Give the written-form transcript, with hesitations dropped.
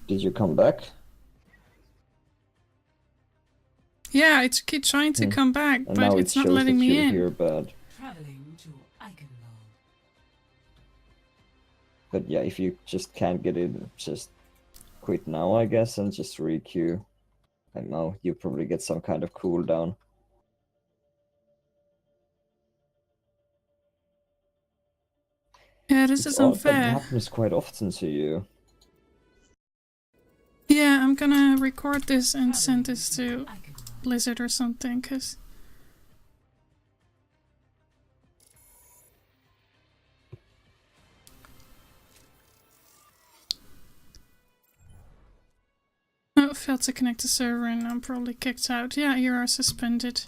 Did you come back? Yeah, it's keep trying to come back, And but now it it's not shows letting that me you're in. here bad. Traveling to Eichenwald. But yeah, if you just can't get in, just quit now, I guess, and just re-queue. And now you probably get some kind of cooldown. Yeah, this It's is odd, but it unfair. happens quite often to you. Yeah, I'm gonna record this and send this to Eichenwald. Blizzard or something, cause... Oh, failed to connect the server and I'm probably kicked out. Yeah, you are suspended.